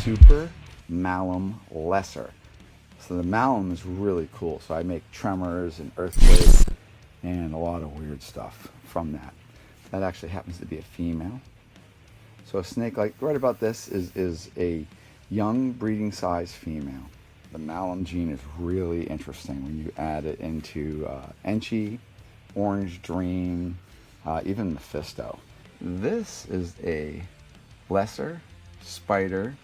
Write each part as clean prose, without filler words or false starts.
Super Malum Lesser. So the malum is really cool. So I make tremors and earthquakes and a lot of weird stuff from that. That actually happens to be a female. So a snake like right about this is a young breeding size female. The malum gene is really interesting when you add it into Enchi, Orange Dream, even Mephisto. This is a lesser spider,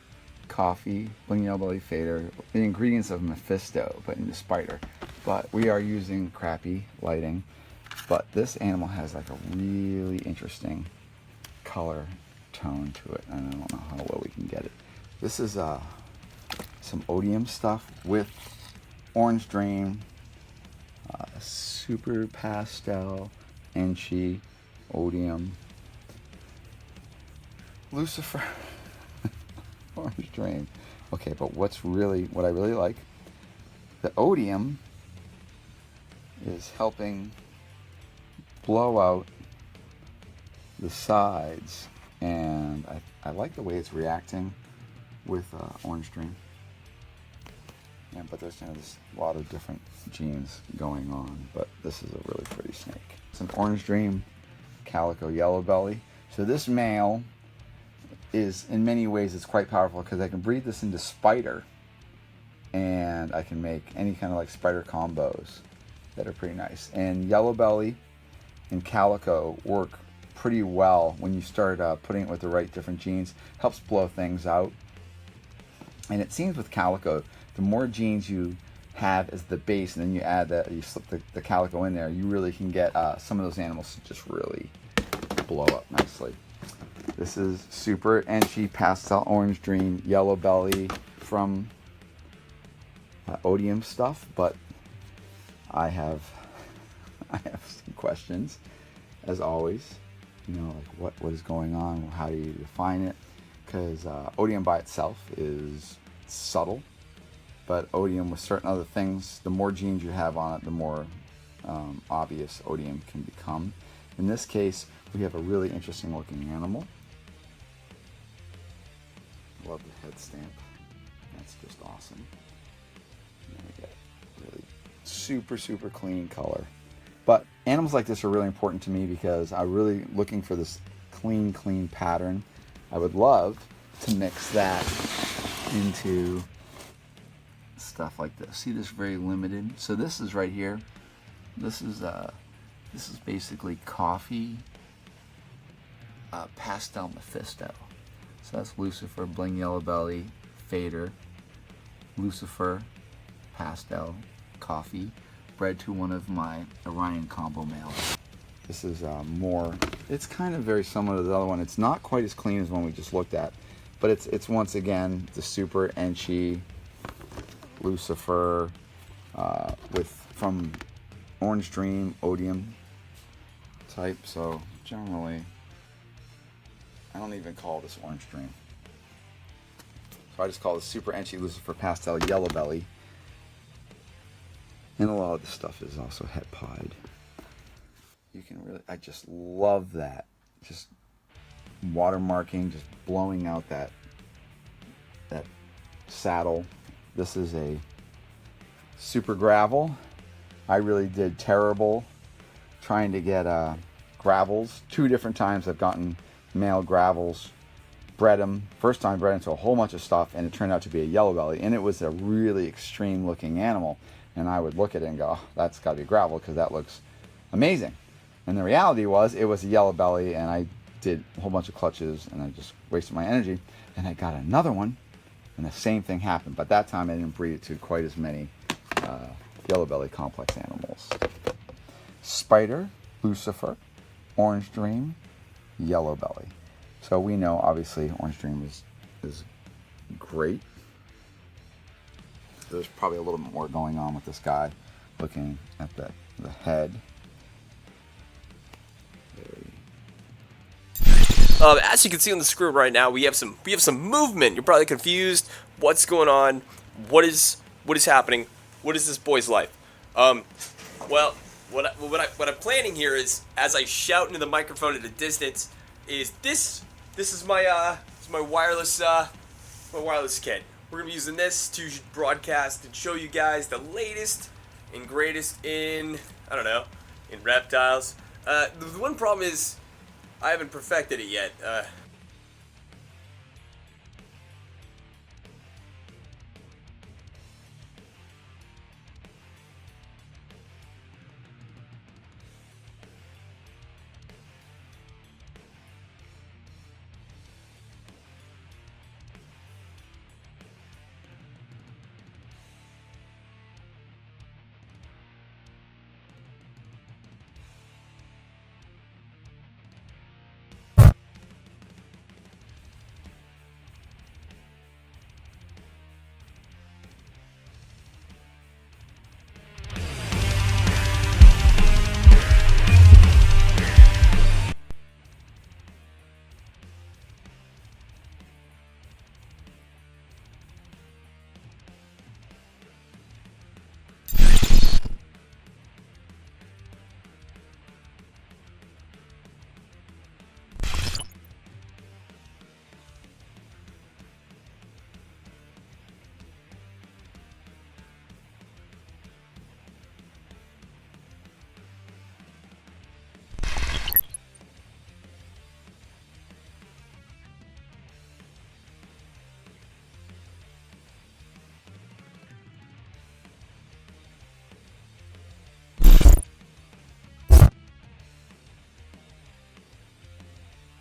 coffee, bling yellow belly fader, the ingredients of Mephisto, but in the spider. But we are using crappy lighting. But this animal has like a really interesting color tone to it, and I don't know how well we can get it. This is some odium stuff with Orange Dream, super pastel, Enchi, odium, Lucifer, Orange Dream. Okay, but what I really like, the odium is helping blow out the sides, and I like the way it's reacting with Orange Dream. Yeah, but there's a lot of different genes going on, but this is a really pretty snake. It's an Orange Dream calico yellow belly. So this male is, in many ways, it's quite powerful because I can breed this into spider, and I can make any kind of like spider combos that are pretty nice. And yellow belly and calico work pretty well when you start putting it with the right different genes. Helps blow things out. And it seems with calico, the more genes you have as the base, and then you add that, you slip the calico in there, you really can get some of those animals to just really blow up nicely. This is Super Enchi Pastel Orange Dream Yellow Belly from Odium stuff, but I have some questions, as always. You know, like what is going on? How do you define it? Because odium by itself is subtle, but odium with certain other things, the more genes you have on it, the more obvious odium can become. In this case, we have a really interesting looking animal. Love the head stamp. That's just awesome. And then we get really super clean color. But animals like this are really important to me because I'm really looking for this clean pattern. I would love to mix that into stuff like this. See, this very limited. So this is right here. This is basically coffee pastel Mephisto. So that's Lucifer, bling yellow belly, fader, Lucifer, pastel, coffee, bred to one of my Orion combo males. This is more, it's kind of very similar to the other one. It's not quite as clean as one we just looked at, but it's once again the Super Enchi Lucifer from Orange Dream Odium type. So generally, I don't even call this Orange Dream. So I just call this Super Enchi Lucifer Pastel Yellow Belly. And a lot of the stuff is also het pied. You can really, I just love that. Just watermarking, just blowing out that saddle. This is a Super Gravel. I really did terrible trying to get gravels. 2 different times I've gotten male gravels, bred them. First time bred into a whole bunch of stuff, and it turned out to be a yellow belly, and it was a really extreme looking animal. And I would look at it and go, oh, that's got to be a gravel because that looks amazing. And the reality was it was a yellow belly, and I did a whole bunch of clutches, and I just wasted my energy. And I got another one, and the same thing happened. But that time I didn't breed it to quite as many yellow belly complex animals. Spider, Lucifer, Orange Dream, Yellow Belly. So we know obviously Orange Dream is great. There's probably a little bit more going on with this guy. Looking at the head. As you can see on the screen right now, we have some movement. You're probably confused. What's going on? What is happening? What is this boy's life? Well, what I'm planning here is, as I shout into the microphone at a distance, is this is my wireless my wireless kit. We're gonna be using this to broadcast and show you guys the latest and greatest in, I don't know, in reptiles. The one problem is I haven't perfected it yet.